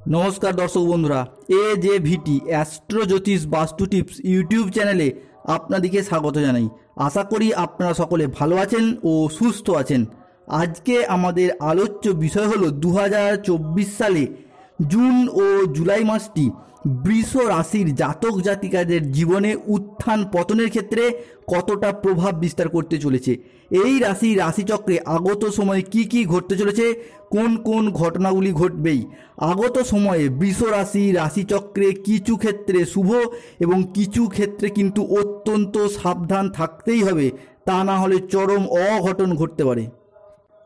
নমস্কার দর্শক বন্ধুরা, AJVT অ্যাস্ট্রো জ্যোতিষ বাস্তু টিপস ইউটিউব চ্যানেলে আপনাদেরকে স্বাগত জানাই। আশা করি আপনারা সকলে ভালো আছেন ও সুস্থ আছেন। আজকে আমাদের আলোচ্য বিষয় হলো 2024 সালে জুন ও জুলাই মাসটি বৃষ রাশির জাতক জাতিকাদের জীবনে উত্থান পতনের ক্ষেত্রে কতটা প্রভাব বিস্তার করতে চলেছে। এই রাশিচক্রে আগত সময়ে কি ঘটতে চলেছে, কোন কোন ঘটনাগুলি ঘটবেই। আগত সময়ে বৃষ রাশিচক্রে কিছু ক্ষেত্রে শুভ এবং কিছু ক্ষেত্রে কিন্তু অত্যন্ত সাবধান থাকতেই হবে, তা না হলে চরম অঘটন ঘটতে পারে।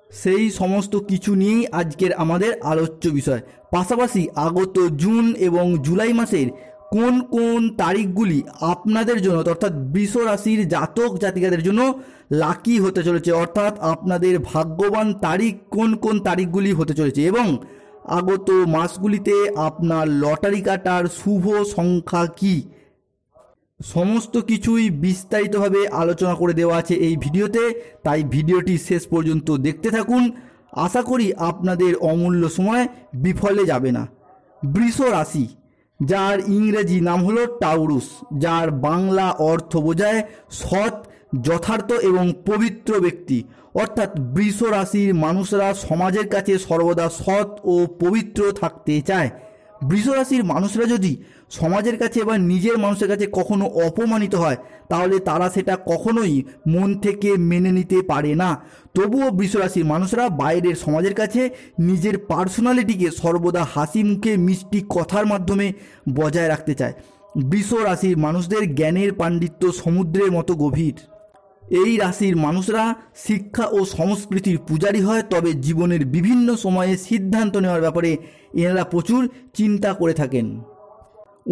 সেই সমস্ত কিছু নিয়েই আজকের আমাদের আলোচ্য বিষয়। পাশাপাশি আগত জুন এবং জুলাই মাসের কোন কোন তারিখগুলি আপনাদের জন্য অর্থাৎ বৃষ রাশির জাতক জাতিকাদের জন্য লাকি হতে চলেছে, অর্থাৎ আপনাদের ভাগ্যবান তারিখ কোন কোন তারিখগুলি হতে চলেছে এবং আগত মাসগুলিতে আপনার লটারি কাটার শুভ সংখ্যা কী, সমস্ত কিছুই বিস্তারিতভাবে আলোচনা করে দেওয়া আছে এই ভিডিওতে। তাই ভিডিওটি শেষ পর্যন্ত দেখতে থাকুন। আশা করি আপনাদের অমূল্য সময় বিফলে যাবে না। বৃষ রাশি, যার ইংরেজি নাম হলো টাউরুস, যার বাংলা অর্থ বোঝায় সৎ, যথার্থ এবং পবিত্র ব্যক্তি। অর্থাৎ বৃষ রাশির মানুষরা সমাজের কাছে সর্বদা সৎ ও পবিত্র থাকতে চায়। বৃষ রাশির মানুষরা যদি সমাজের কাছে বা নিজের মানুষের কাছে কখনো অপমানিত হয় তাহলে তারা সেটা কখনোই মন থেকে মেনে নিতে পারে না। তবুও বৃষ রাশির মানুষরা বাইরের সমাজের কাছে নিজের পার্সোনালিটিকে সর্বদা হাসি মুখে মিষ্টি কথার মাধ্যমে বজায় রাখতে চায়। বৃষ রাশির মানুষদের জ্ঞানের পাণ্ডিত্য সমুদ্রের মতো গভীর। এই রাশির মানুষরা শিক্ষা ও সংস্কৃতির পূজারী হয়, তবে জীবনের বিভিন্ন সময়ে সিদ্ধান্ত নেওয়ার ব্যাপারে এনারা প্রচুর চিন্তা করে থাকেন।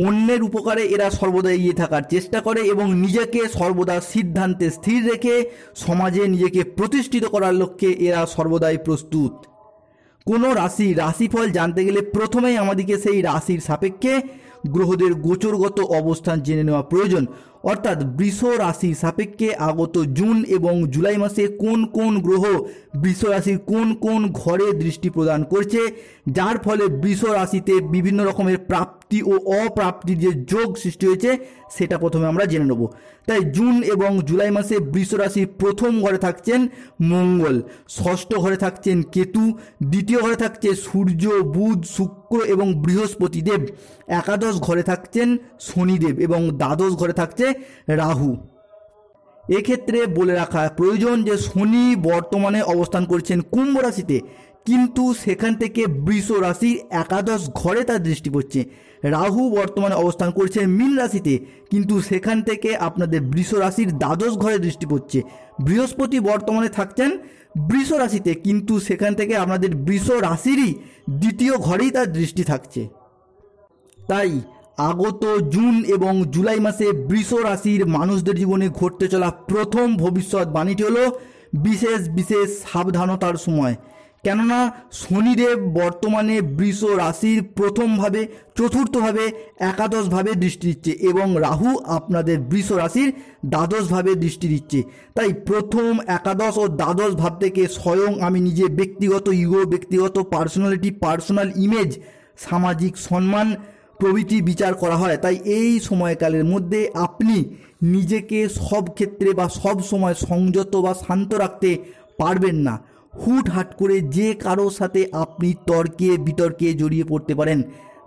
অন্যের উপকারে এরা সর্বদা এগিয়ে থাকার চেষ্টা করে এবং নিজেকে সর্বদা সিদ্ধান্তে স্থির রেখে সমাজে নিজেকে প্রতিষ্ঠিত করার লক্ষ্যে এরা সর্বদাই প্রস্তুত। কোনো রাশিফল জানতে গেলে প্রথমেই আমাদেরকে সেই রাশির সাপেক্ষে গ্রহদের গোচরগত অবস্থান জেনে নেওয়া প্রয়োজন। অর্থাৎ বৃষ রাশির সাপেক্ষে আগত জুন এবং জুলাই মাসে কোন কোন গ্রহ বৃষ রাশির কোন কোন ঘরে দৃষ্টি প্রদান করছে, যার ফলে বৃষ রাশিতে বিভিন্ন রকমের প্রাপ্তি ও অপ্রাপ্তির যে যোগ সৃষ্টি হয়েছে সেটা প্রথমে আমরা জেনে নেব। তাই জুন এবং জুলাই মাসে বৃষ রাশির প্রথম ঘরে থাকছেন মঙ্গল, ষষ্ঠ ঘরে থাকছেন কেতু, দ্বিতীয় ঘরে থাকছে সূর্য, বুধ, শুক্র এবং বৃহস্পতি দেব, একাদশ ঘরে থাকছেন শনিদেব এবং দ্বাদশ ঘরে থাকছে রাহু। এক্ষেত্রে বলে রাখা প্রয়োজন যে শনি বর্তমানে অবস্থান করছেন কুম্ভ রাশিতে, কিন্তু সেখান থেকে বৃষ রাশির একাদশ ঘরে তার দৃষ্টি পড়ছে। রাহু বর্তমানে অবস্থান করছেন মীন রাশিতে, কিন্তু সেখান থেকে আপনাদের বৃষ রাশির দ্বাদশ ঘরে দৃষ্টি পড়ছে। বৃহস্পতি বর্তমানে থাকছেন বৃষ রাশিতে, কিন্তু সেখান থেকে আপনাদের বৃষ রাশিরই দ্বিতীয় ঘরেই তার দৃষ্টি থাকছে। তাই আগত জুন এবং জুলাই মাসে বৃষ রাশির মানুষদের জীবনে ঘটতে চলা প্রথম ভবিষ্যৎবাণীটি হলো বিশেষ বিশেষ সাবধানতার সময়। কেননা শনিদেব বর্তমানে বৃষ রাশির প্রথমভাবে, চতুর্থভাবে, একাদশভাবে দৃষ্টি দিচ্ছে এবং রাহু আপনাদের বৃষ রাশির দ্বাদশভাবে দৃষ্টি দিচ্ছে। তাই প্রথম, একাদশ ও দ্বাদশ ভাব থেকে স্বয়ং আমি নিজে ব্যক্তিগত ইগো, ব্যক্তিগত পার্সোনালিটি, পার্সোনাল ইমেজ, সামাজিক সম্মান প্রভৃতি বিচার করা হয়। তাই এই সময়কালের মধ্যে আপনি নিজেকে সব ক্ষেত্রে বা সব সময় সংযত বা শান্ত রাখতে পারবেন না। হুটহাট করে যে কারোর সাথে আপনি তর্কে বিতর্কে জড়িয়ে পড়তে পারেন,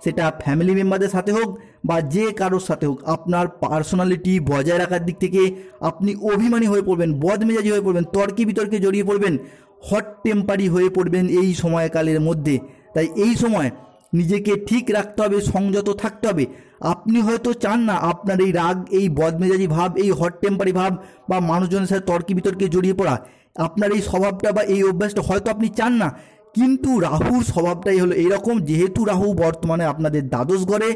সেটা ফ্যামিলি মেম্বারদের সাথে হোক বা যে কারোর সাথে হোক। আপনার পার্সোনালিটি বজায় রাখার দিক থেকে আপনি অভিমানী হয়ে পড়বেন, বদমেজাজি হয়ে পড়বেন, তর্কে বিতর্কে জড়িয়ে পড়বেন, হট টেম্পারি হয়ে পড়বেন এই সময়কালের মধ্যে। তাই এই সময় নিজেকে ঠিক রাখতে হবে, সংযত থাকতে হবে। আপনি হয়তো চান না আপনার এই রাগ, এই বদমেজাজি ভাব, এই হট টেম্পারি ভাব বা মানুষজনের সাথে তর্কে বিতর্কে জড়িয়ে পড়া, আপনার এই স্বভাবটা বা এই অভ্যাসটা হয়তো আপনি চান না, কিন্তু রাহুর স্বভাবটাই হলো এইরকম। যেহেতু রাহু বর্তমানে আপনাদের দ্বাদশ ঘরে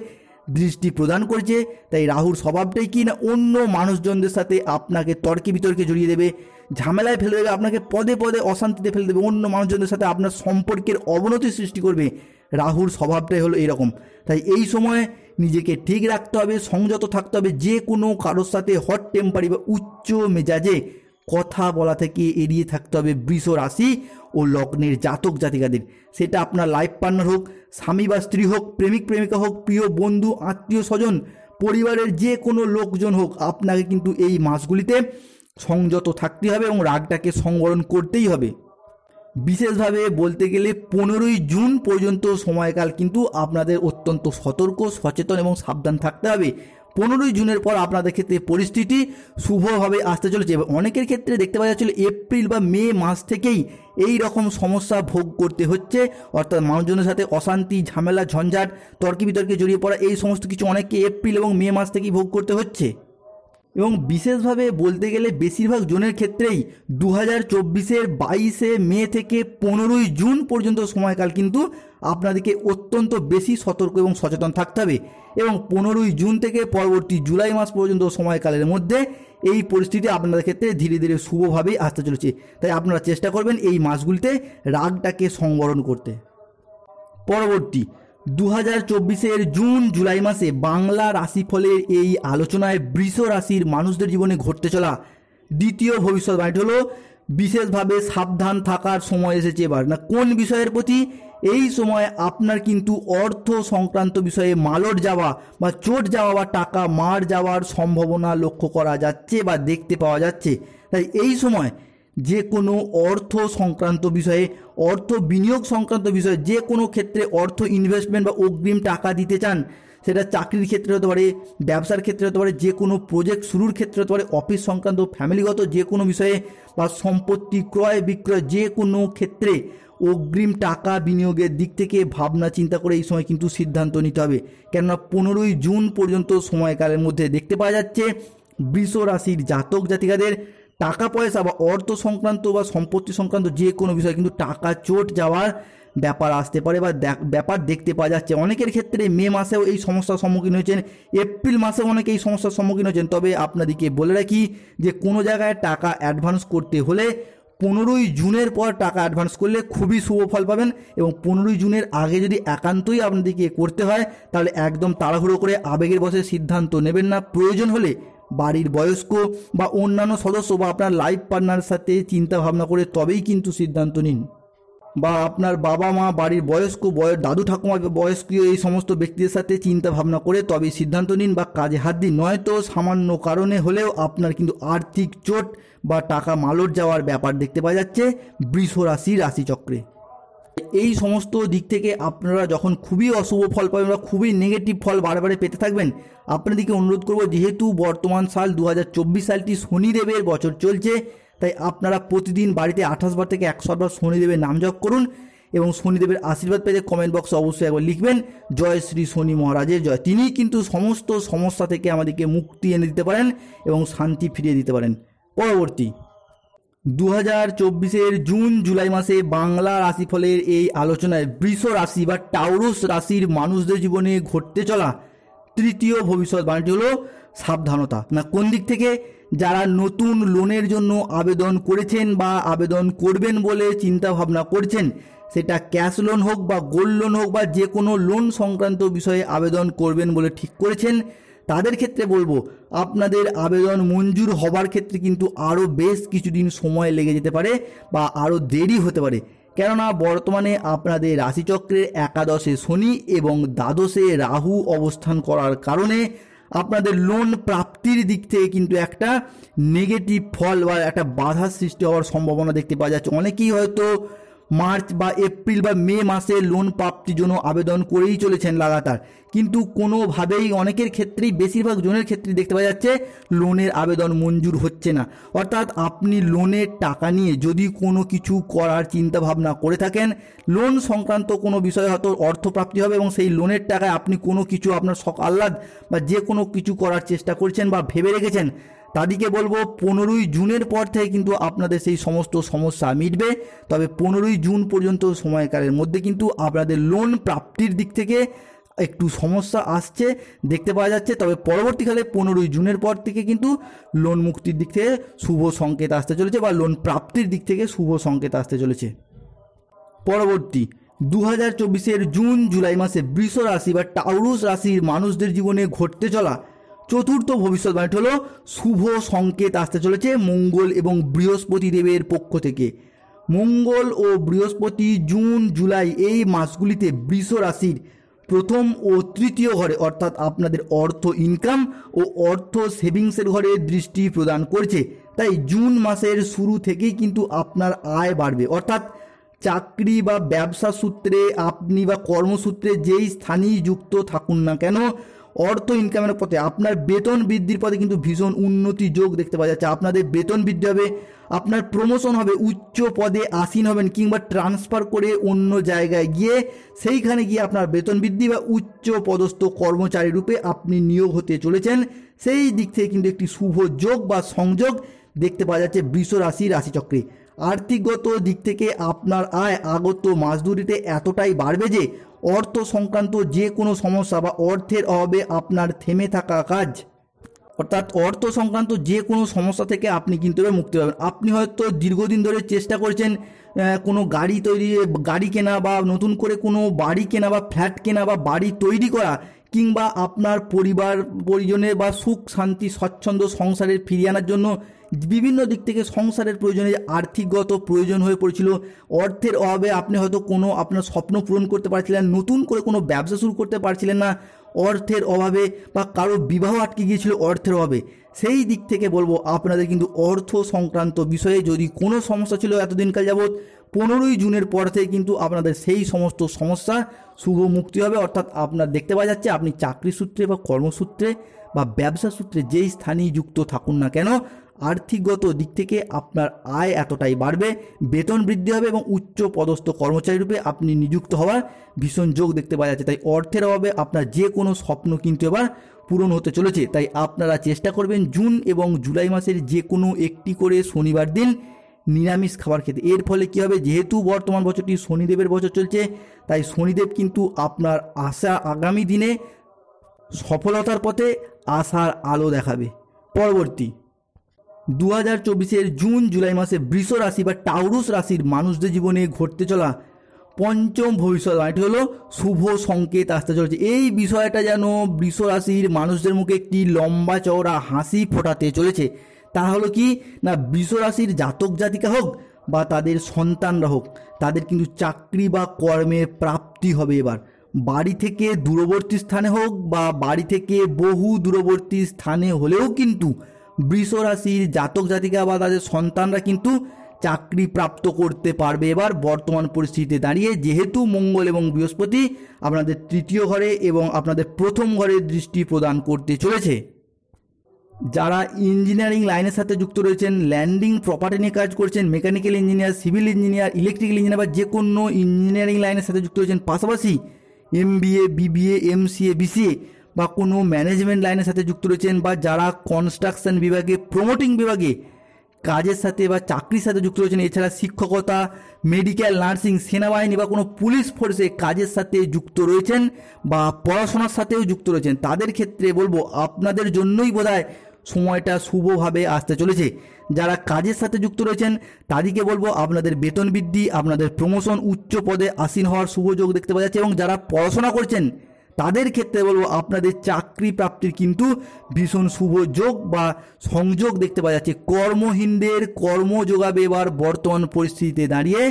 দৃষ্টি প্রদান করছে, তাই রাহুর স্বভাবটাই কি না অন্য মানুষজনদের সাথে আপনাকে তর্কে বিতর্কে জড়িয়ে দেবে, ঝামেলায় ফেলে দেবে, আপনাকে পদে পদে অশান্তিতে ফেলে দেবে, অন্য মানুষজনদের সাথে আপনার সম্পর্কের অবনতি সৃষ্টি করবে। রাহুর স্বভাবটাই হলো এইরকম। তাই এই সময় নিজেকে ঠিক রাখতে হবে, সংযত থাকতে হবে। যে কোনো কারোর সাথে হট টেম্পারি বা উচ্চ মেজাজে কথা বলা থেকে এড়িয়ে থাকতে হবে বৃষ রাশি ও লগ্নের জাতক জাতিকাদের। সেটা আপনার লাইফ পার্টনার হোক, স্বামী বা স্ত্রী হোক, প্রেমিক প্রেমিকা হোক, প্রিয় বন্ধু, আত্মীয় স্বজন, পরিবারের যে কোনো লোকজন হোক, আপনাকে কিন্তু এই মাসগুলিতে সংযত থাকতে হবে এবং রাগটাকে সংবরণ করতেই হবে। বিশেষভাবে বলতে গেলে 15ই জুন পর্যন্ত সময়কাল কিন্তু আপনাদের অত্যন্ত সতর্ক, সচেতন এবং সাবধান থাকতে হবে। 15ই জুনের পর আপনাদের ক্ষেত্রে পরিস্থিতি শুভভাবে আসতে চলেছে। অনেকের ক্ষেত্রে দেখতে পাওয়া যাচ্ছিল এপ্রিল বা মে মাস থেকেই এই রকম সমস্যা ভোগ করতে হচ্ছে, অর্থাৎ মানুষজনের সাথে অশান্তি, ঝামেলা, ঝঞ্ঝাট, তর্কে বিতর্কে জড়িয়ে পড়া, এই সমস্ত কিছু অনেককে এপ্রিল এবং মে মাস থেকেই ভোগ করতে হচ্ছে। এবং বিশেষভাবে বলতে গেলে বেশিরভাগ জনের ক্ষেত্রেই 2024-এর 22শে মে থেকে 15ই জুন পর্যন্ত সময়কাল কিন্তু আপনাদেরকে অত্যন্ত বেশি সতর্ক এবং সচেতন থাকতে হবে। এবং 15ই জুন থেকে পরবর্তী জুলাই মাস পর্যন্ত সময়কালের মধ্যে এই পরিস্থিতি আপনাদের ক্ষেত্রে ধীরে ধীরে শুভভাবেই আসতে চলেছে। তাই আপনারা চেষ্টা করবেন এই মাসগুলিতে রাগটাকে সংবরণ করতে। পরবর্তী 2024-এর জুন জুলাই মাসে বাংলা রাশিফলের এই আলোচনায় বৃষ রাশির মানুষদের জীবনে ঘটতে চলা দ্বিতীয় ভবিষ্যৎবাণীটি হলো বিশেষভাবে সাবধান থাকার সময় এসেছে। এবার না কোন বিষয়ের প্রতি? এই সময় আপনার কিন্তু অর্থ সংক্রান্ত বিষয়ে মালট যাওয়া বা চোট যাওয়া বা টাকা মার যাওয়ার সম্ভাবনা লক্ষ্য করা যাচ্ছে বা দেখতে পাওয়া যাচ্ছে। তাই এই সময় যে কোনো অর্থ সংক্রান্ত বিষয়ে, অর্থ বিনিয়োগ সংক্রান্ত বিষয়ে, যে কোনো ক্ষেত্রে অর্থ ইনভেস্টমেন্ট বা অগ্রিম টাকা দিতে চান, সেটা চাকরির ক্ষেত্রে হতে পারে, ব্যবসার ক্ষেত্রে হতে পারে, যে কোনো প্রজেক্ট শুরুর ক্ষেত্রে হতে পারে, অফিস সংক্রান্ত, ফ্যামিলিগত যে কোনো বিষয়ে বা সম্পত্তি ক্রয় বিক্রয়, যে কোনো ক্ষেত্রে অগ্রিম টাকা বিনিয়োগের দিক থেকে ভাবনা চিন্তা করে এই সময় কিন্তু সিদ্ধান্ত নিতে হবে। কেননা 15ই জুন পর্যন্ত সময়কালের মধ্যে দেখতে পাওয়া যাচ্ছে বৃষ রাশির জাতক জাতিকাদের টাকা পয়সা বা অর্থ সংক্রান্ত বা সম্পত্তি সংক্রান্ত যে কোনো বিষয় কিন্তু টাকা চোট যাওয়ার ব্যাপার আসতে পারে বা ব্যাপার দেখতে পাওয়া যাচ্ছে। অনেকের ক্ষেত্রে মে মাসেও এই সমস্যার সম্মুখীন হয়েছেন, এপ্রিল মাসেও অনেকে এই সমস্যার সম্মুখীন হয়েছেন। তবে আপনাদেরকে বলে রাখি যে কোনো জায়গায় টাকা অ্যাডভান্স করতে হলে 15ই জুনের পর টাকা অ্যাডভান্স করলে খুবই শুভ ফল পাবেন। এবং 15ই জুনের আগে যদি একান্তই আপনাদেরকে করতে হয় তাহলে একদম তাড়াহুড়ো করে আবেগের বশে সিদ্ধান্ত নেবেন না। প্রয়োজন হলে বাড়ির বয়স্ক বা অন্যান্য সদস্য বা আপনার লাইফ পার্টনারের সাথে চিন্তা ভাবনা করে তবেই কিন্তু সিদ্ধান্ত নিন। বা আপনার বাবা মা, বাড়ির বয়স্ক দাদু ঠাকুমা, বয়স্ক এই সমস্ত ব্যক্তিদের সাথে চিন্তা ভাবনা করে তবেই সিদ্ধান্ত নিন বা কাজে হাত দিন। নয়তো সামান্য কারণে হলেও আপনার কিন্তু আর্থিক চোট বা টাকা মালট যাওয়ার ব্যাপার দেখতে পাওয়া যাচ্ছে বৃষ রাশির রাশিচক্রে। এই সমস্ত দিক থেকে আপনারা যখন খুবই অশুভ ফল পাবেন বা খুবই নেগেটিভ ফল বারবারে পেতে থাকবেন, আপনাদেরকে অনুরোধ করব, যেহেতু বর্তমান সাল 2024 সালটি শনিদেবের বছর চলছে, তাই আপনারা প্রতিদিন বাড়িতে 28 বার থেকে 100 বার শনিদেবের নাম জপ করুন এবং শনিদেবের আশীর্বাদ পেতে কমেন্ট বক্সে অবশ্যই একবার লিখবেন জয় শ্রী শনি মহারাজের জয়। তিনি কিন্তু সমস্ত সমস্যা থেকে আমাদেরকে মুক্তি এনে দিতে পারেন এবং শান্তি ফিরিয়ে দিতে পারেন। পরবর্তী 2024-এর জুন জুলাই মাসে বাংলা রাশিফলের এই আলোচনায় বৃষ রাশি বা টাউরুস রাশির মানুষদের জীবনে ঘটতে চলা তৃতীয় ভবিষ্যৎবাণীটি হলো সাবধানতা। না কোন দিক থেকে? যারা নতুন লোনের জন্য আবেদন করেছেন বা আবেদন করবেন বলে চিন্তা ভাবনা করছেন, সেটা ক্যাশ লোন হোক বা গোল্ড লোন হোক বা যে কোনো লোন সংক্রান্ত বিষয়ে আবেদন করবেন বলে ঠিক করেছেন, তাদের ক্ষেত্রে বলবো আপনাদের আবেদন মঞ্জুর হবার ক্ষেত্রে কিন্তু আরও বেশ কিছুদিন সময় লেগে যেতে পারে বা আরও দেরি হতে পারে। কেননা বর্তমানে আপনাদের রাশিচক্রের একাদশে শনি এবং দ্বাদশে রাহু অবস্থান করার কারণে আপনাদের লোন প্রাপ্তির দিক থেকে কিন্তু একটা নেগেটিভ ফল বা একটা বাধার সৃষ্টি হওয়ার সম্ভাবনা দেখতে পাওয়া যাচ্ছে। অনেকেই হয়তো মার্চ বা এপ্রিল বা মে মাসে লোন প্রাপ্তির জন্য আবেদন করেই চলেছেন লাগাতার, কিন্তু কোনোভাবেই অনেকের ক্ষেত্রেই, বেশিরভাগ জনের ক্ষেত্রেই দেখতে পাওয়া যাচ্ছে লোনের আবেদন মঞ্জুর হচ্ছে না। অর্থাৎ আপনি লোনের টাকা নিয়ে যদি কোনো কিছু করার চিন্তা ভাবনা করে থাকেন, লোন সংক্রান্ত কোনো বিষয়ে হয়তো অর্থপ্রাপ্তি হবে এবং সেই লোনের টাকায় আপনি কোনো কিছু আপনার শখ আহ্লাদ বা যে কোনো কিছু করার চেষ্টা করছেন বা ভেবে রেখেছেন, তাদেরকে বলবো 15ই জুনের পর থেকে কিন্তু আপনাদের সেই সমস্ত সমস্যা মিটবে। তবে 15ই জুন পর্যন্ত সময়কালের মধ্যে কিন্তু আপনাদের লোন প্রাপ্তির দিক থেকে একটু সমস্যা আসছে দেখতে পাওয়া যাচ্ছে। তবে পরবর্তীকালে 15ই জুনের পর থেকে কিন্তু লোন মুক্তির দিক থেকে শুভ সংকেত আসতে চলেছে বা লোন প্রাপ্তির দিক থেকে শুভ সংকেত আসতে চলেছে। পরবর্তী 2024-এর জুন জুলাই মাসে বৃষ রাশি বা টাউরুস রাশির মানুষদের জীবনে ঘটতে চলা চতুর্থ ভবিষ্যৎবাণীটি হলো শুভ সংকেত আসতে চলেছে মঙ্গল এবং বৃহস্পতি দেবের পক্ষ থেকে। মঙ্গল ও বৃহস্পতি জুন জুলাই এই মাসগুলিতে বৃষ রাশির প্রথম ও তৃতীয় ঘরে অর্থাৎ আপনাদের অর্থ ইনকাম ও অর্থ সেভিংসের ঘরে দৃষ্টি প্রদান করছে। তাই জুন মাসের শুরু থেকেই কিন্তু আপনার আয় বাড়বে, অর্থাৎ চাকরি বা ব্যবসা সূত্রে আপনি বা কর্মসূত্রে যেই স্থানেই যুক্ত থাকুন না কেন, অর্থ ইনকামের পথে আপনার বেতন বৃদ্ধির পথে কিন্তু ভীষণ উন্নতি যোগ দেখতে পাওয়া যাচ্ছে। আপনাদের বেতন বৃদ্ধি হবে, আপনার প্রমোশন হবে, উচ্চ পদে আসীন হবেন কিংবা ট্রান্সফার করে অন্য জায়গায় গিয়ে সেইখানে গিয়ে আপনার বেতন বৃদ্ধি বা উচ্চ পদস্থ কর্মচারী রূপে আপনি নিয়োগ হতে চলেছেন। সেই দিক থেকে কিন্তু একটি শুভ যোগ বা সংযোগ দেখতে পাওয়া যাচ্ছে বৃষ রাশির রাশিচক্রে। আর্থিকগত দিক থেকে আপনার আয় আগত মাস দুটিতে এতটাই বাড়বে যে অর্থ সংক্রান্ত যে কোনো সমস্যা বা অর্থের অভাবে আপনার থেমে থাকা কাজ, অর্থাৎ অর্থ সংক্রান্ত যে কোনো সমস্যা থেকে আপনি কিন্তু এবার মুক্তি পাবেন। আপনি হয়তো দীর্ঘদিন ধরে চেষ্টা করছেন কোনো গাড়ি কেনা বা নতুন করে কোনো বাড়ি কেনা বা ফ্ল্যাট কেনা বা বাড়ি তৈরি করা, কিংবা আপনার পরিবার পরিজনের বা সুখ শান্তি স্বচ্ছন্দ সংসারের ফিরিয়ে আনার জন্য বিভিন্ন দিক থেকে সংসারের প্রয়োজনে আর্থিকগত প্রয়োজন হয়ে পড়েছিল। অর্থের অভাবে আপনি হয়তো কোনো আপনার স্বপ্ন পূরণ করতে পারছিলেন, নতুন করে কোনো ব্যবসা শুরু করতে পারছিলেন না অর্থের অভাবে, বা কারো বিবাহ আটকে গিয়েছিল অর্থের অভাবে। সেই দিক থেকে বলবো আপনাদের কিন্তু অর্থ সংক্রান্ত বিষয়ে যদি কোনো সমস্যা ছিল এতদিনকাল যাবৎ, 15ই জুনের পর থেকে কিন্তু আপনাদের সেই সমস্ত সমস্যা শুভ মুক্তি হবে। অর্থাৎ আপনার দেখতে পাওয়া যাচ্ছে আপনি চাকরি সূত্রে বা কর্মসূত্রে বা ব্যবসা সূত্রে যেই স্থানেই যুক্ত থাকুন না কেন, আর্থিকগত দিক থেকে আপনার আয় এতটাই বাড়বে, বেতন বৃদ্ধি হবে এবং উচ্চ পদস্থ কর্মচারী রূপে আপনি নিযুক্ত হওয়ার ভীষণ যোগ দেখতে পাওয়া যাচ্ছে। তাই অর্থের অভাবে আপনার যে কোনো স্বপ্ন কিন্তু এবার পূরণ হতে চলেছে। তাই আপনারা চেষ্টা করবেন জুন এবং জুলাই মাসের যে কোনো একটি করে শনিবার দিন নিরামিষ খাবার খেতে। এর ফলে কী হবে, যেহেতু বর্তমান বছরটি শনিদেবের বছর চলছে, তাই শনিদেব কিন্তু আপনার আগামী দিনে সফলতার পথে আশার আলো দেখাবে। পরবর্তী 2024 জুন জুলাই মাসে বৃষ রাশি বা টাউরুস রাশির মানুষদের জীবনে ঘটতে চলা পঞ্চম ভবিষ্যৎবাণীটি হলো শুভ সংকেত আসতে চলেছে। এই বিষয়টা যেন বৃষ রাশির মানুষদের মুখে একটি লম্বা চওড়া হাসি ফোটাতে চলেছে। তা হলো কি না, বৃষ রাশির জাতক জাতিকা হোক বা তাদের সন্তানরা হোক, তাদের কিন্তু চাকরি বা কর্মের প্রাপ্তি হবে। এবার বাড়ি থেকে দূরবর্তী স্থানে হোক বা বাড়ি থেকে বহু দূরবর্তী স্থানে হলেও কিন্তু বৃষ রাশির জাতক জাতিকা বা তাদের সন্তানরা কিন্তু চাকরি প্রাপ্ত করতে পারবে এবার বর্তমান পরিস্থিতিতে দাঁড়িয়ে, যেহেতু মঙ্গল এবং বৃহস্পতি আপনাদের তৃতীয় ঘরে এবং আপনাদের প্রথম ঘরে দৃষ্টি প্রদান করতে চলেছে। যারা ইঞ্জিনিয়ারিং লাইনের সাথে যুক্ত রয়েছেন, ল্যান্ডিং প্রপার্টি নিয়ে কাজ করছেন, mechanical engineer, civil engineer, electrical engineer বা যে কোনো ইঞ্জিনিয়ারিং লাইনের সাথে যুক্ত রয়েছেন, পাশাপাশি MBA, BBA, MCA, BCA বা কোনো ম্যানেজমেন্ট লাইনের সাথে যুক্ত রয়েছেন, বা যারা কনস্ট্রাকশন বিভাগে, প্রমোটিং বিভাগে কাজের সাথে বা চাকরির সাথে যুক্ত রয়েছেন, এছাড়া শিক্ষকতা, মেডিকেল, নার্সিং, সেনাবাহিনী বা কোনো পুলিশ ফোর্সে কাজের সাথে যুক্ত রয়েছেন বা পড়াশোনার সাথেও যুক্ত রয়েছেন, তাদের ক্ষেত্রে বলবো আপনাদের জন্যই বোধহয় সময়টা শুভভাবে আসতে চলেছে। যারা কাজের সাথে যুক্ত রয়েছেন তাদেরকে বলবো আপনাদের বেতন বৃদ্ধি, আপনাদের প্রমোশন, উচ্চ পদে আসীন হওয়ার শুভ যোগ দেখতে পাওয়া যাচ্ছে। এবং যারা পড়াশোনা করছেন তাদের ক্ষেত্রে বলবো আপনাদের চাকরি প্রাপ্তির কিন্তু ভীষণ শুভ যোগ বা সংযোগ দেখতে পাওয়া যাচ্ছে। কর্মহীনদের কর্ম যোগাবে এবার বর্তমান পরিস্থিতিতে দাঁড়িয়ে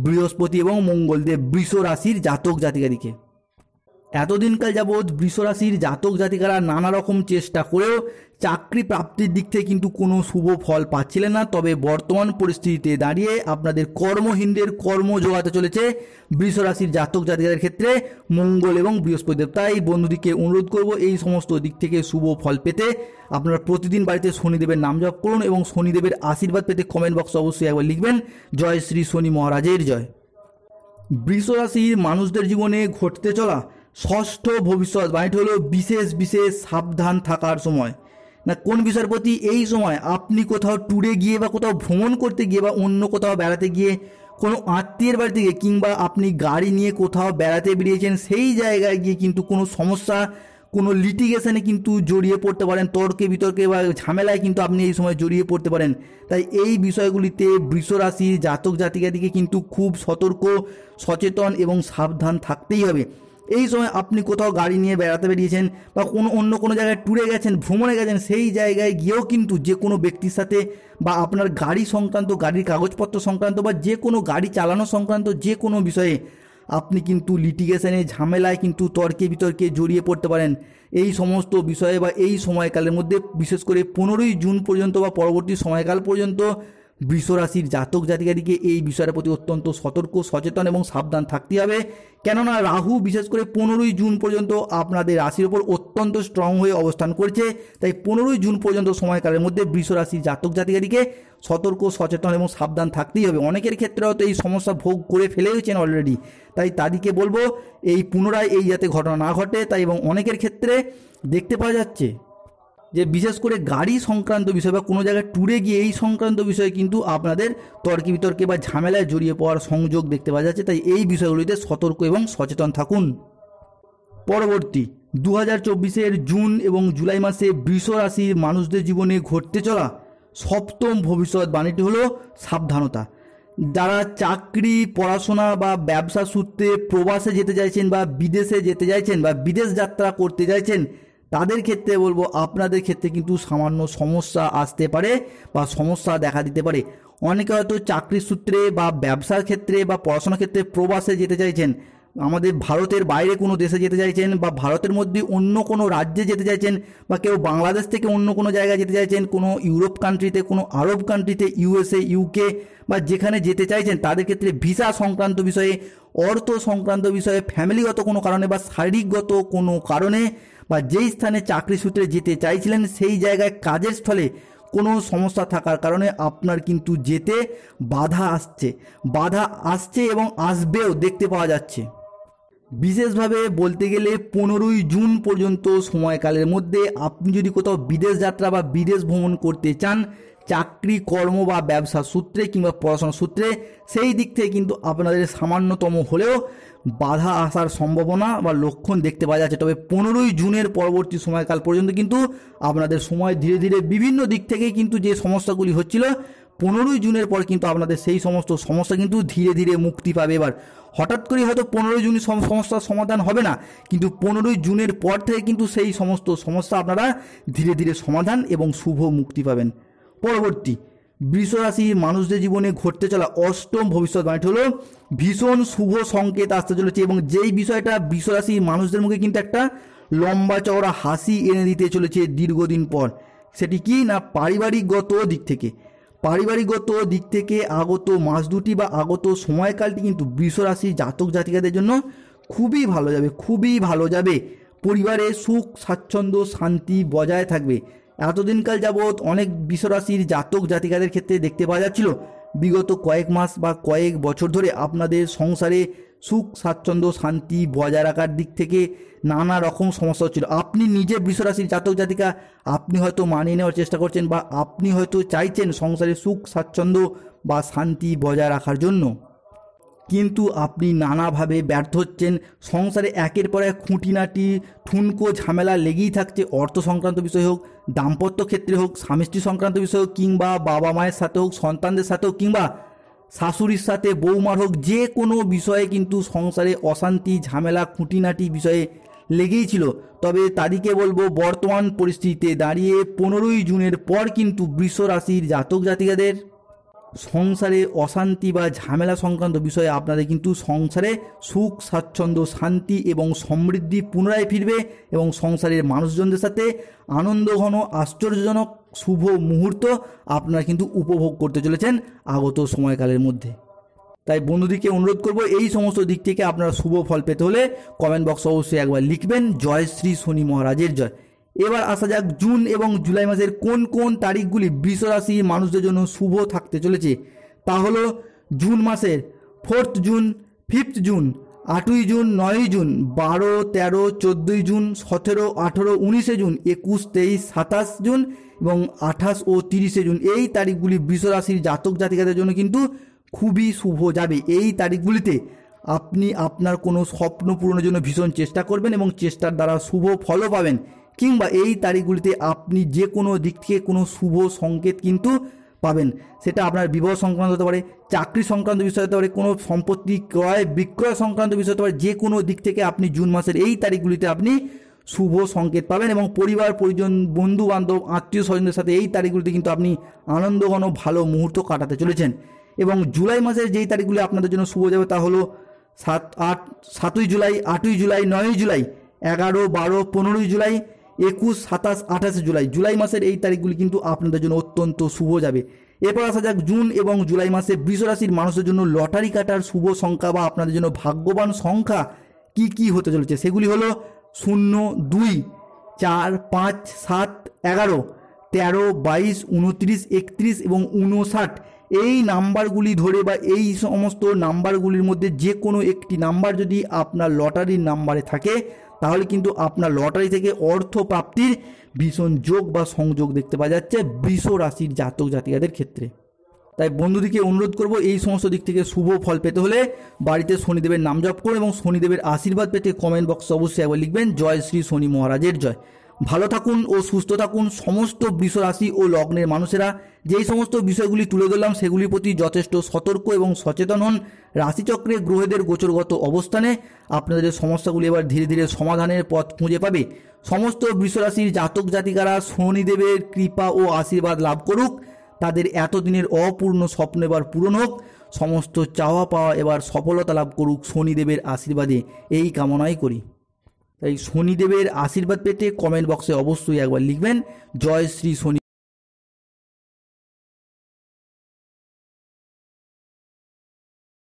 বৃহস্পতি এবং মঙ্গলদেব বৃষ রাশির জাতক জাতিকাদিকে। এতদিনকাল যাবৎ বৃষ রাশির জাতক জাতিকারা নানা রকম চেষ্টা করেও চাকরি প্রাপ্তির দিক থেকে কিন্তু কোনো শুভ ফল পাচ্ছিলেন না। তবে বর্তমান পরিস্থিতিতে দাঁড়িয়ে আপনাদের কর্মহীনদের কর্ম যোগাতে চলেছে বৃষ রাশির জাতক জাতিকাদের ক্ষেত্রে মঙ্গল এবং বৃহস্পতিদেব। তাই বন্ধুদিকে অনুরোধ করব এই সমস্ত দিক থেকে শুভ ফল পেতে আপনারা প্রতিদিন বাড়িতে শনিদেবের নাম জপ করুন এবং শনিদেবের আশীর্বাদ পেতে কমেন্ট বক্সে অবশ্যই একবার লিখবেন জয় শ্রী শনি মহারাজের জয়। বৃষ রাশির মানুষদের জীবনে ঘটতে চলা ষষ্ঠ ভবিষ্যৎবাণীটি হলো বিশেষ বিশেষ সাবধান থাকার সময়। না কোন বিষয়ের প্রতি? এই সময় আপনি কোথাও ট্যুরে গিয়ে বা কোথাও ভ্রমণ করতে গিয়ে বা অন্য কোথাও বেড়াতে গিয়ে, কোনো আত্মীয়ের বাড়িতে গিয়ে, কিংবা আপনি গাড়ি নিয়ে কোথাও বেড়াতে বেরিয়েছেন, সেই জায়গায় গিয়ে কিন্তু কোনো সমস্যা, কোনো লিটিগেশনে কিন্তু জড়িয়ে পড়তে পারেন, তর্কে বিতর্কে বা ঝামেলায় কিন্তু আপনি এই সময় জড়িয়ে পড়তে পারেন। তাই এই বিষয়গুলিতে বৃষ রাশির জাতক জাতিকাদিকে কিন্তু খুব সতর্ক, সচেতন এবং সাবধান থাকতেই হবে। এই সময় আপনি কোথাও গাড়ি নিয়ে বেড়াতে বেরিয়েছেন বা অন্য কোনো জায়গায় ট্যুরে গেছেন, ভ্রমণে গেছেন, সেই জায়গায় গিয়েও কিন্তু যে কোনো ব্যক্তির সাথে বা আপনার গাড়ি সংক্রান্ত, গাড়ির কাগজপত্র সংক্রান্ত বা যে কোনো গাড়ি চালানো সংক্রান্ত যে কোনো বিষয়ে আপনি কিন্তু লিটিগেশনে, ঝামেলায় কিন্তু তর্কে বিতর্কে জড়িয়ে পড়তে পারেন। এই সমস্ত বিষয়ে বা এই সময়কালের মধ্যে বিশেষ করে 15ই জুন পর্যন্ত বা পরবর্তী সময়কাল পর্যন্ত বৃষরাশির জাতক জাতিকাদিকে এই বিষয়ের প্রতি অত্যন্ত সতর্ক, সচেতন এবং সাবধান থাকতে হবে। কেননা রাহু বিশেষ করে 15ই জুন পর্যন্ত আপনাদের রাশির ওপর অত্যন্ত স্ট্রং হয়ে অবস্থান করছে। তাই 15ই জুন পর্যন্ত সময়কালের মধ্যে বৃষরাশির জাতক জাতিকাদিকে সতর্ক, সচেতন এবং সাবধান থাকতেই হবে। অনেকের ক্ষেত্রে হয়তো এই সমস্যা ভোগ করে ফেলেওছেন অলরেডি, তাই তাদেরকে বলবো এই পুনরায় এই যাতে ঘটনা না ঘটে। তাই এবং অনেকের ক্ষেত্রে দেখতে পাওয়া যাচ্ছে যে বিশেষ করে গাড়ি সংক্রান্ত বিষয় বা কোনো জায়গায় ট্যুরে গিয়ে এই সংক্রান্ত বিষয়ে কিন্তু আপনাদের তর্কে বিতর্কে বা ঝামেলায় জড়িয়ে পড়ার সংযোগ দেখতে পাওয়া যাচ্ছে। তাই এই বিষয়গুলিতে সতর্ক এবং সচেতন থাকুন। পরবর্তী 2024-এর জুন এবং জুলাই মাসে বৃষ রাশির মানুষদের জীবনে ঘটতে চলা সপ্তম ভবিষ্যৎবাণীটি হলো সাবধানতা। যারা চাকরি, পড়াশোনা বা ব্যবসা সূত্রে প্রবাসে যেতে চাইছেন বা বিদেশে যেতে চাইছেন বা বিদেশ যাত্রা করতে চাইছেন, তাদের ক্ষেত্রে বলবো আপনাদের ক্ষেত্রে কিন্তু সামান্য সমস্যা আসতে পারে বা সমস্যা দেখা দিতে পারে। অনেকে হয়তো চাকরির সূত্রে বা ব্যবসার ক্ষেত্রে বা পড়াশোনার ক্ষেত্রে প্রবাসে যেতে চাইছেন, আমাদের ভারতের বাইরে কোনো দেশে যেতে চাইছেন বা ভারতের মধ্যে অন্য কোনো রাজ্যে যেতে চাইছেন বা কেউ বাংলাদেশ থেকে অন্য কোনো জায়গায় যেতে চাইছেন, কোনো ইউরোপ কান্ট্রিতে, কোনো আরব কান্ট্রিতে, USA, UK বা যেখানে যেতে চাইছেন, তাদের ক্ষেত্রে ভিসা সংক্রান্ত বিষয়ে, অর্থ সংক্রান্ত বিষয়ে, ফ্যামিলিগত কোনো কারণে বা শারীরিকগত কোনো কারণে বা যেই স্থানে চাকরি সূত্রে যেতে চাইছিলেন সেই জায়গায় কাজের স্থলে কোনো সমস্যা থাকার কারণে আপনার কিন্তু যেতে বাধা আসছে এবং আসবেও দেখতে পাওয়া যাচ্ছে। বিশেষভাবে বলতে গেলে 15ই জুন পর্যন্ত সময়কালের মধ্যে আপনি যদি কোথাও বিদেশ যাত্রা বা বিদেশ ভ্রমণ করতে চান, চাকরি, কর্ম বা ব্যবসা সূত্রে কিংবা পড়াশোনা সূত্রে, সেই দিক থেকে কিন্তু আপনাদের সামান্যতম হলেও বাধা আসার সম্ভাবনা বা লক্ষণ দেখতে পাওয়া যাচ্ছে। তবে 15ই জুনের পরবর্তী সময়কাল পর্যন্ত কিন্তু আপনাদের সময় ধীরে ধীরে বিভিন্ন দিক থেকে কিন্তু যে সমস্যাগুলি হচ্ছিল, 15ই জুনের পর কিন্তু আপনাদের সেই সমস্ত সমস্যা কিন্তু ধীরে ধীরে মুক্তি পাবে। এবার হঠাৎ করে হয়তো 15ই জুনের সমস্যার সমাধান হবে না, কিন্তু 15ই জুনের পর থেকে কিন্তু সেই সমস্ত সমস্যা আপনারা ধীরে ধীরে সমাধান এবং শুভ মুক্তি পাবেন। পরবর্তী বৃষ রাশির মানুষদের জীবনে ঘটতে চলা অষ্টম ভবিষ্যৎবাণীটি হলো ভীষণ শুভ সংকেত আসতে চলেছে এবং যেই বিষয়টা বৃষ রাশির মানুষদের মুখে কিন্তু একটা লম্বা চওড়া হাসি এনে দিতে চলেছে দীর্ঘদিন পর। সেটি কি না, পারিবারিকগত দিক থেকে আগত মাস দুটি বা আগত সময়কালটি কিন্তু বৃষ রাশির জাতক জাতিকাদের জন্য খুবই ভালো যাবে। পরিবারে সুখ, স্বাচ্ছন্দ্য, শান্তি বজায় থাকবে। এতদিনকাল যাবৎ অনেক বৃষ রাশির জাতক জাতিকাদের ক্ষেত্রে দেখতে পাওয়া যাচ্ছিল বিগত কয়েক মাস বা কয়েক বছর ধরে আপনাদের সংসারে সুখ, স্বাচ্ছন্দ্য, শান্তি বজায় রাখার দিক থেকে নানা রকম সমস্যা হচ্ছিল। আপনি নিজে বৃষ রাশির জাতক জাতিকা, আপনি হয়তো মানিয়ে নেওয়ার চেষ্টা করছেন বা আপনি হয়তো চাইছেন সংসারে সুখ, স্বাচ্ছন্দ্য বা শান্তি বজায় রাখার জন্য, কিন্তু আপনি নানাভাবে ব্যর্থ হচ্ছেন। সংসারে একের পর এক খুঁটিনাটি ঠুনকো ঝামেলা লেগেই থাকছে। অর্থ সংক্রান্ত বিষয় হোক, দাম্পত্য ক্ষেত্রে হোক, স্বামী স্ত্রী সংক্রান্ত বিষয় হোক, কিংবা বাবা মায়ের সাথে হোক, সন্তানদের সাথে হোক, কিংবা শাশুড়ির সাথে, বৌমার হোক, যে কোনো বিষয়ে কিন্তু সংসারে অশান্তি, ঝামেলা, খুঁটিনাটি বিষয়ে লেগেই ছিল। তবে তাদেরকে বলবো বর্তমান পরিস্থিতিতে দাঁড়িয়ে 15ই জুনের পর কিন্তু বৃষ রাশির জাতক জাতিকাদের সংসারে অশান্তি বা ঝামেলা সংক্রান্ত বিষয়ে আপনাদের কিন্তু সংসারে সুখ, স্বাচ্ছন্দ্য, শান্তি এবং সমৃদ্ধি পুনরায় ফিরবে এবং সংসারের মানুষজনদের সাথে আনন্দঘন, আশ্চর্যজনক শুভ মুহূর্ত আপনারা কিন্তু উপভোগ করতে চলেছেন আগত সময়কালের মধ্যে। তাই বন্ধুদেরকে অনুরোধ করব এই সমস্ত দিক থেকে আপনারা শুভ ফল পেতে হলে কমেন্ট বক্সে অবশ্যই একবার লিখবেন জয় শ্রী শনি মহারাজের জয়। এবার আসা যাক জুন এবং জুলাই মাসের কোন কোন তারিখগুলি বৃষ রাশির মানুষদের জন্য শুভ থাকতে চলেছে। তা হলো জুন মাসের 4th জুন, 5th জুন, 8ই জুন, 9ই জুন, 12, 13, 14ই জুন, 17, 18, 19শে জুন, 21, 23, 27 জুন এবং 28 ও 30শে জুন। এই তারিখগুলি বৃষ রাশির জাতক জাতিকাদের জন্য কিন্তু খুবই শুভ যাবে। এই তারিখগুলিতে আপনি আপনার কোনো স্বপ্ন পূরণের জন্য ভীষণ চেষ্টা করবেন এবং চেষ্টার দ্বারা শুভ ফলও পাবেন, কিংবা এই তারিখগুলিতে আপনি যে কোনো দিক থেকে কোনো শুভ সংকেত কিন্তু পাবেন। সেটা আপনার বিবাহ সংক্রান্ত হতে পারে, চাকরি সংক্রান্ত বিষয় হতে পারে, কোনো সম্পত্তি ক্রয় বিক্রয় সংক্রান্ত বিষয় হতে পারে। যে কোনো দিক থেকে আপনি জুন মাসের এই তারিখগুলিতে আপনি শুভ সংকেত পাবেন এবং পরিবার পরিজন বন্ধু বান্ধব আত্মীয় স্বজনদের সাথে এই তারিখগুলিতে কিন্তু আপনি আনন্দঘন ভালো মুহূর্ত কাটাতে চলেছেন। এবং জুলাই মাসের যেই তারিখগুলি আপনাদের জন্য শুভ যাবে তা হলো 7ই জুলাই, 8ই জুলাই, 9ই জুলাই, 11, 12, 15ই জুলাই, 21, 27, 28 জুলাই। জুলাই মাসের এই তারিখগুলি কিন্তু আপনাদের জন্য অত্যন্ত শুভ যাবে। এরপর আসা যাক জুন এবং জুলাই মাসে বৃষ রাশির মানুষের জন্য লটারি কাটার শুভ সংখ্যা বা আপনাদের জন্য ভাগ্যবান সংখ্যা কি কি হতে চলেছে সেগুলি হলো 0, 2, 4, 5, 7, 11, 13, 22, 29, 31 এবং 59। এই নাম্বারগুলি ধরে বা এই সমস্ত নাম্বারগুলির মধ্যে যে কোনো একটি নাম্বার যদি আপনার লটারির নাম্বারে থাকে তাহলে কিন্তু আপনার লটারি থেকে অর্থ প্রাপ্তির ভীষণ যোগ বা সংযোগ দেখতে পাওয়া যাচ্ছে বৃষ রাশির জাতক জাতিকাদের ক্ষেত্রে। তাই বন্ধুদিকে অনুরোধ করব এই সমস্ত দিক থেকে শুভ ফল পেতে হলে বাড়িতে শনিদেবের নাম জপ করুন এবং শনিদেবের আশীর্বাদ পেতে কমেন্ট বক্সে অবশ্যই একবার লিখবেন জয় শ্রী শনি মহারাজের জয়। ভালো থাকুন ও সুস্থ থাকুন সমস্ত বৃষ রাশি ও লগ্নের মানুষেরা। যেই সমস্ত বিষয়গুলি তুলে ধরলাম সেগুলির প্রতি যথেষ্ট সতর্ক এবং সচেতন হন। রাশিচক্রে গ্রহদের গোচরগত অবস্থানে আপনাদের সমস্যাগুলি এবার ধীরে ধীরে সমাধানের পথ খুঁজে পাবে। সমস্ত বৃষ রাশির জাতক জাতিকারা শনিদেবের কৃপা ও আশীর্বাদ লাভ করুক, তাদের এতদিনের অপূর্ণ স্বপ্ন এবার পূরণ হোক, সমস্ত চাওয়া পাওয়া এবার সফলতা লাভ করুক শনিদেবের আশীর্বাদে, এই কামনাই করি। তাই শনিদেবের আশীর্বাদ পেতে কমেন্ট বক্সে অবশ্যই একবার লিখবেন জয় শ্রী শনি